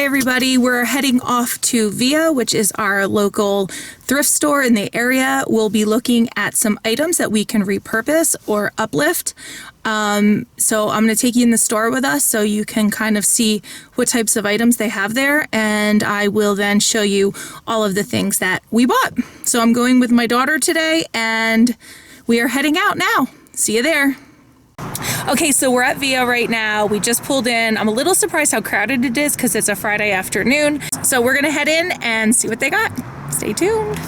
Hey everybody, we're heading off to Via, which is our local thrift store in the area. We'll be looking at some items that we can repurpose or uplift. So I'm going to take you in the store with us so you can kind of see what types of items they have there, and I will then show you all of the things that we bought. So I'm going with my daughter today and we are heading out now. See you there. Okay, so we're at Via right now. We just pulled in. I'm a little surprised how crowded it is because it's a Friday afternoon. So we're gonna head in and see what they got. Stay tuned.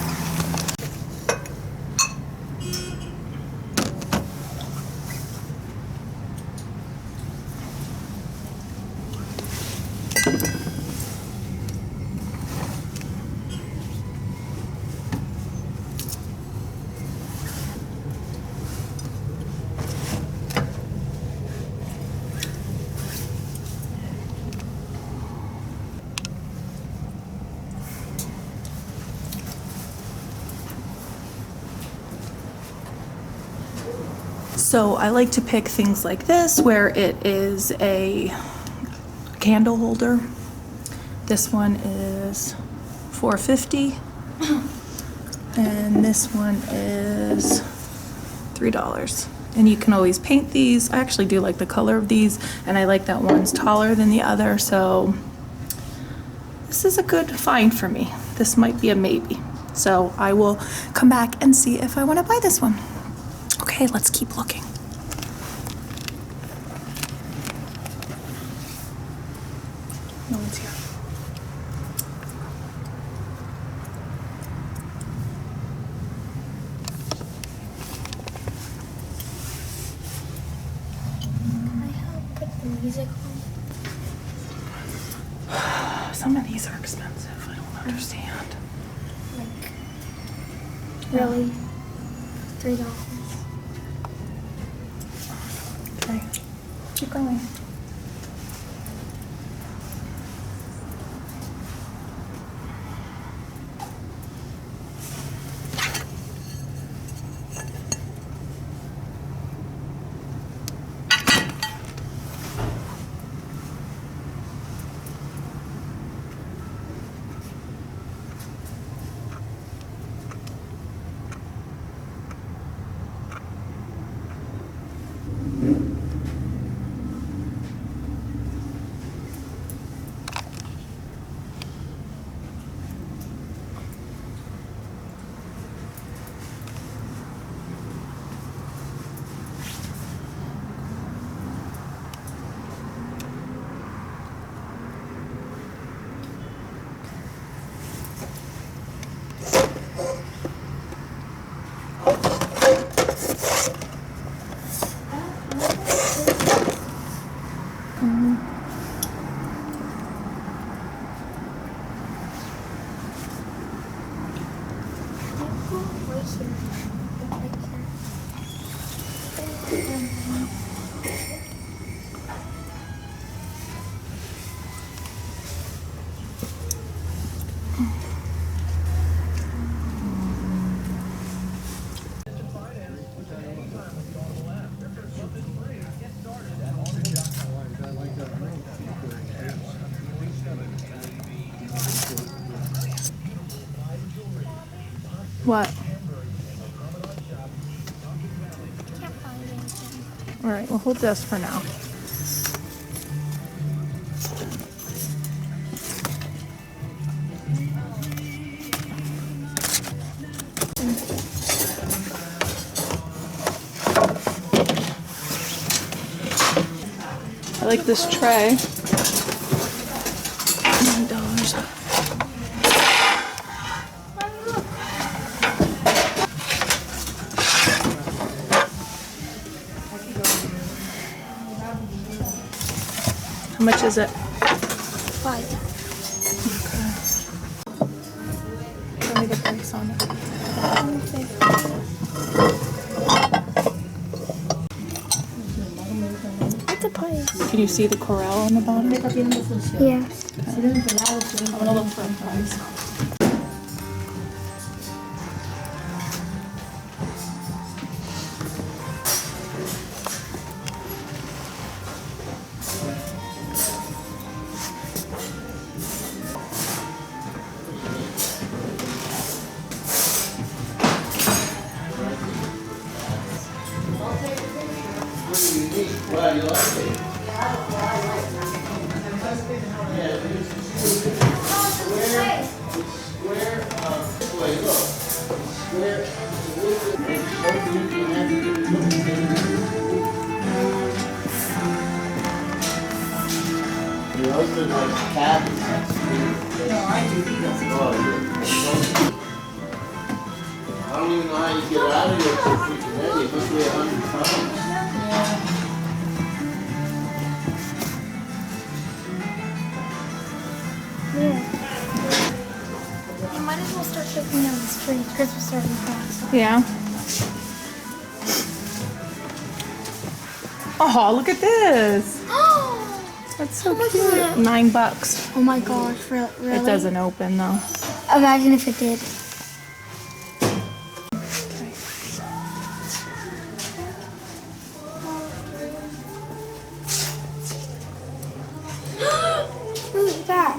So I like to pick things like this where it is a candle holder. This one is $4.50 and this one is $3. And you can always paint these. I actually do like the color of these, and I like that one's taller than the other, so this is a good find for me. This might be a maybe. So I will come back and see if I want to buy this one. Okay, let's keep looking. No one's here. Can I help put the music on? Some of these are expensive. I don't understand. Like, really? $3. Okay, keep going. What? Can't find anything. All right, we'll hold this for now. I like this tray. $9. How much is it? $5. Tell me the price on it. What's the price? Can you see the corral on the bottom? Yes. I'm gonna look for a price. pretty unique. Well, you like it? Yeah, it's square, this way, look. Square, you can have to get your husband likes cabins, that's weird. No, I do, he doesn't. Oh, yeah. I don't even know how you get out of here so freaking heavy. It must weigh 100 pounds. Yeah. You might as well start taking down this tree. Christmas starting fast. Yeah. Oh, look at this. That's so How much cute. is it? $9. Oh my gosh, really? It doesn't open though. Imagine if it did. Who's that?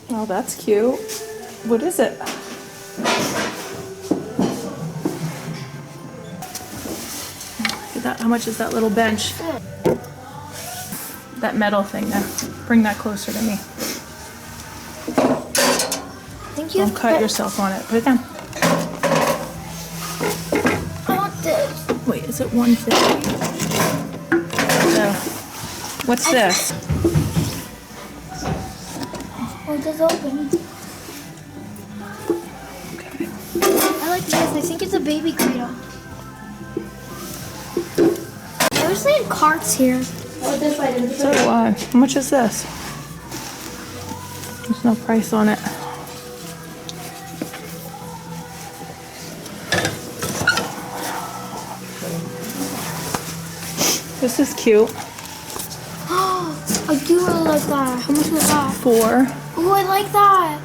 Oh, that's cute. What is it? How much is that little bench? That metal thing there. Bring that closer to me. Thank you. Don't cut yourself on it. Put it down. I want this. Wait, is it 150? No. What's this? Oh, it does open. Okay. I like this. I think it's a baby cradle. I wish they had carts here. Oh, this way. So do I. How much is this? There's no price on it. This is cute. I do really like that. How much was that? 4. Oh, I like that.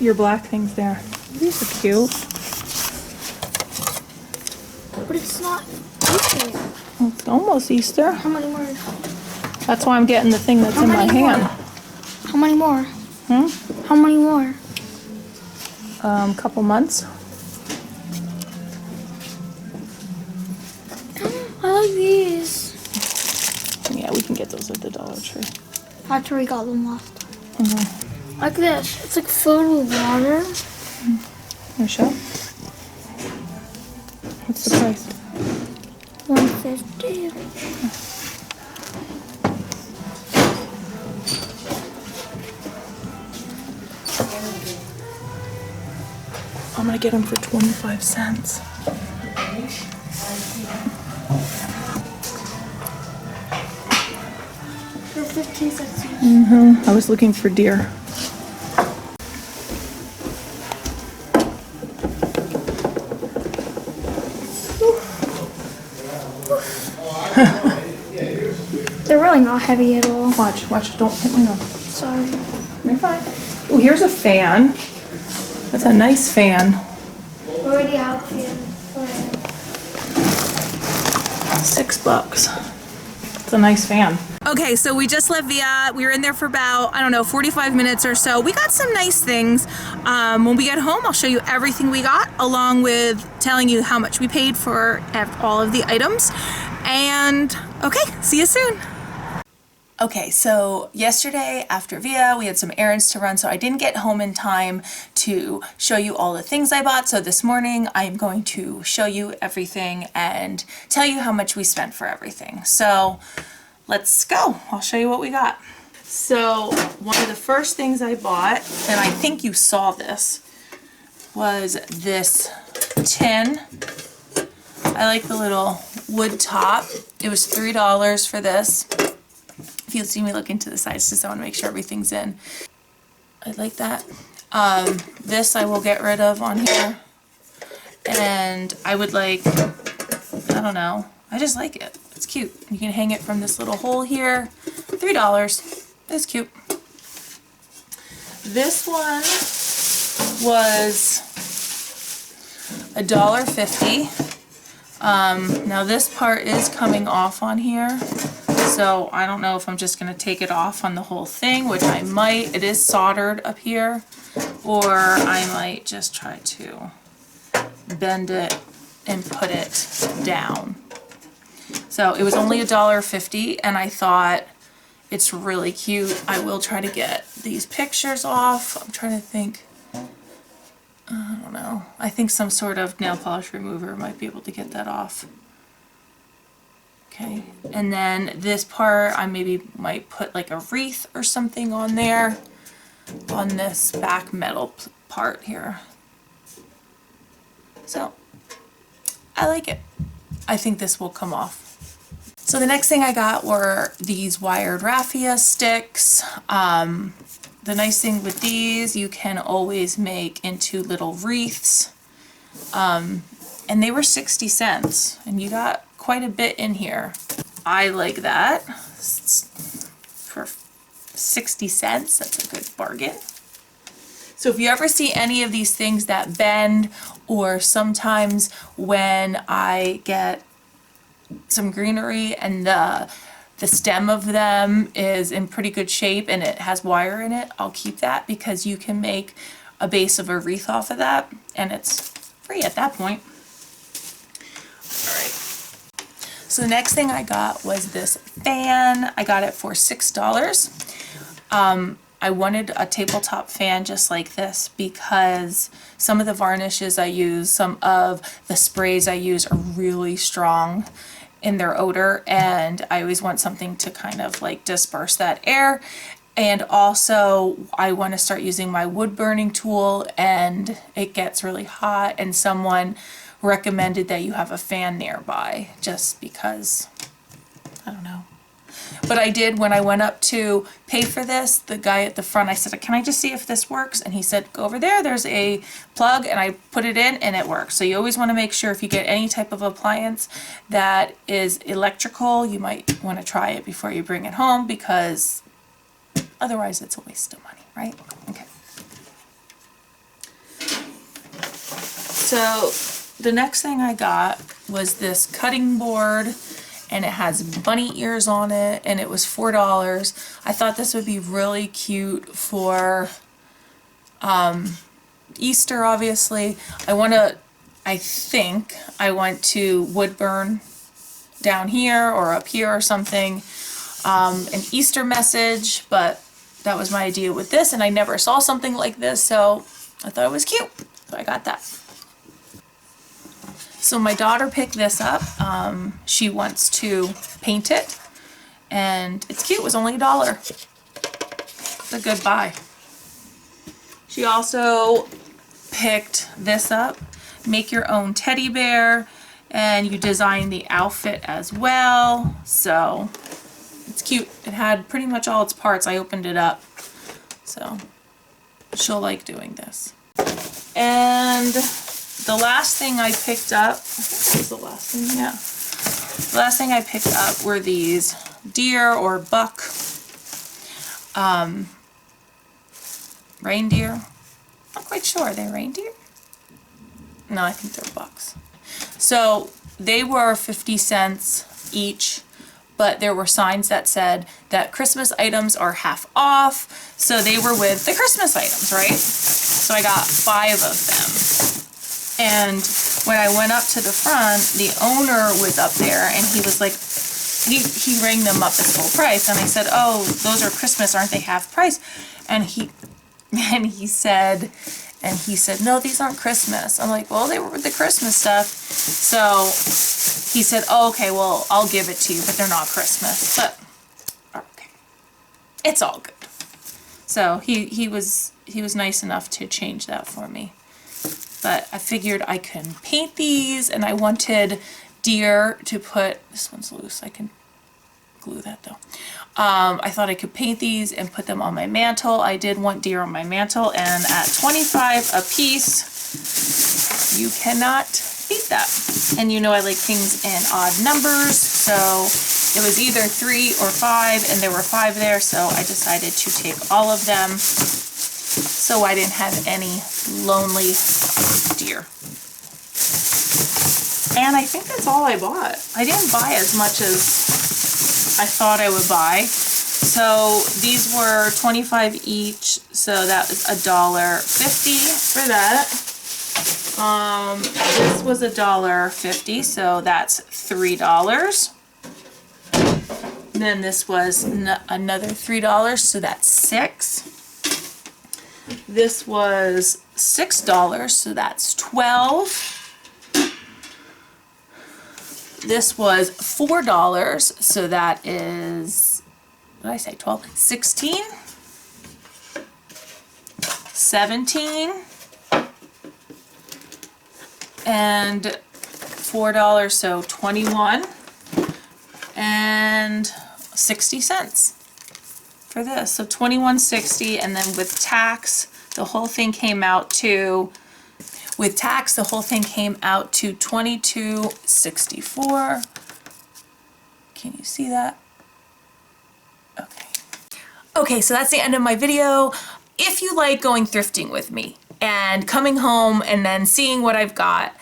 Your black things there. These are cute. But it's not Easter. Well, it's almost Easter. How many more? That's why I'm getting the thing that's in my many more? hand. How many more? Hmm? How many more? Couple months. I like these. Yeah, we can get those at the Dollar Tree. That's where we got them last time. Like this. It's like filled with water. Wanna show? What's the price? $150. I'm gonna get them for 25 cents. For 15 cents. I was looking for deer. They're really not heavy at all. Watch, don't hit my nose. Sorry. You're fine. Oh, here's a fan. That's a nice fan. Already out here. $6. It's a nice fan. Okay, so we just left Via. We were in there for about, I don't know, 45 minutes or so. We got some nice things. When we get home, I'll show you everything we got, along with telling you how much we paid for all of the items. And okay, see you soon. Okay, so yesterday after Via, we had some errands to run, so I didn't get home in time to show you all the things I bought. So this morning, I'm going to show you everything and tell you how much we spent for everything. So let's go. I'll show you what we got. So one of the first things I bought, and I think you saw this, was this tin. I like the little wood top. It was $3 for this. If you'll see me look into the sides, just I want to make sure everything's in. I like that. This I will get rid of on here. And I would like, I don't know, I just like it. It's cute. You can hang it from this little hole here. $3. It's cute. This one was $1.50. Now this part is coming off on here. So I don't know if I'm just going to take it off on the whole thing, which I might. It is soldered up here. or I might just try to bend it and put it down. So it was only $1.50, and I thought it's really cute. I will try to get these pictures off. I'm trying to think. I don't know. I think some sort of nail polish remover might be able to get that off. Okay, and then this part I maybe might put like a wreath or something on there, on this back metal part here. So I like it. I think this will come off. So the next thing I got were these wired raffia sticks. The nice thing with these, you can always make into little wreaths. And they were 60 cents, and you got quite a bit in here. I like that. For 60 cents, that's a good bargain. So if you ever see any of these things that bend, or sometimes when I get some greenery and the stem of them is in pretty good shape and it has wire in it, I'll keep that, because you can make a base of a wreath off of that, and it's free at that point. Alright. So the next thing I got was this fan. I got it for $6. I wanted a tabletop fan just like this because some of the varnishes I use, some of the sprays I use are really strong in their odor, and I always want something to kind of like disperse that air. And also I want to start using my wood burning tool, and it gets really hot, and someone recommended that you have a fan nearby just because, I don't know. But I did, when I went up to pay for this, the guy at the front, I said, can I just see if this works? And he said, go over there, there's a plug, and I put it in and it works. So you always want to make sure if you get any type of appliance that is electrical, you might want to try it before you bring it home, because otherwise it's a waste of money, right? Okay. So the next thing I got was this cutting board, and it has bunny ears on it, and it was $4. I thought this would be really cute for Easter, obviously. I think I want to wood burn down here or up here or something, an Easter message, but that was my idea with this, and I never saw something like this, so I thought it was cute, so I got that. So my daughter picked this up. She wants to paint it, and it's cute. It was only $1. It's a good buy. She also picked this up. Make your own teddy bear, and you design the outfit as well. So it's cute. It had pretty much all its parts. I opened it up, so she'll like doing this. And the last thing I picked up, I think that was the last thing, yeah. The last thing I picked up were these deer or buck reindeer. Not quite sure. Are they reindeer? No, I think they're bucks. So they were 50 cents each, but there were signs that said that Christmas items are half off. So they were with the Christmas items, right? So I got 5 of them. And when I went up to the front, the owner was up there, and he was like, he rang them up at full price, and I said, oh, those are Christmas, aren't they half price? And he said, no, these aren't Christmas. I'm like, well, they were with the Christmas stuff. So he said, oh, okay, well, I'll give it to you, but they're not Christmas. But okay, it's all good. So he was nice enough to change that for me. But I figured I can paint these, and I wanted deer to put, this one's loose, I can glue that though. I thought I could paint these and put them on my mantle. I did want deer on my mantle, and at 25 a piece, you cannot beat that. And you know I like things in odd numbers, so it was either 3 or 5, and there were 5 there, so I decided to take all of them, so I didn't have any lonely deer. And I think that's all I bought. I didn't buy as much as I thought I would buy. So these were 25 each, so that was $1.50 for that. This was $1.50, so that's $3. Then this was another $3, so that's $6. This was $6, so that's $12. This was $4, so that is, what did I say, 12? 16, 17, and $4, so 21, and 60 cents for this. So $21.60, and then with tax, the whole thing came out to, $22.64. Can you see that? Okay. Okay, so that's the end of my video. If you like going thrifting with me and coming home and then seeing what I've got,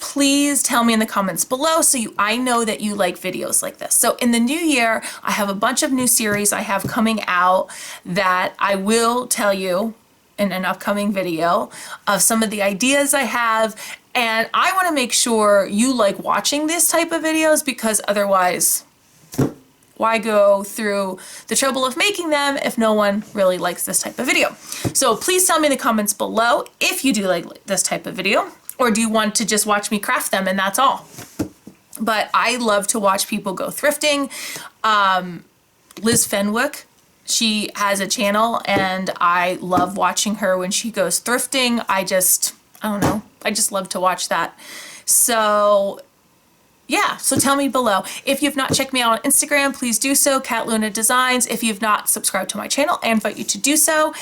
please tell me in the comments below so I know that you like videos like this. So in the new year, I have a bunch of new series I have coming out that I will tell you in an upcoming video of some of the ideas I have. And I want to make sure you like watching this type of videos, because otherwise, why go through the trouble of making them if no one really likes this type of video? So please tell me in the comments below if you do like this type of video, or do you want to just watch me craft them and that's all? But I love to watch people go thrifting. Liz Fenwick, she has a channel and I love watching her when she goes thrifting. I don't know, I just love to watch that. So yeah, so tell me below. If you've not checked me out on Instagram, please do so, Cat Luna Designs. If you've not subscribed to my channel, I invite you to do so.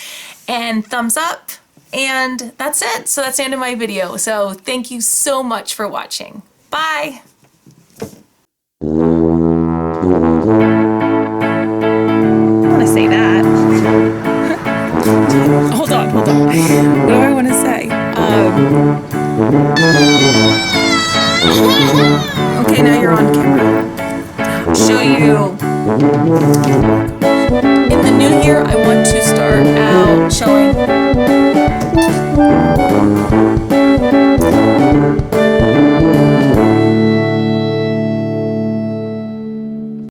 And thumbs up, and that's it. So that's the end of my video. So thank you so much for watching. Bye. I want to say that. Hold on. What do I want to say? Okay, now you're on camera. I'll show you. In the new year, I want to start out showing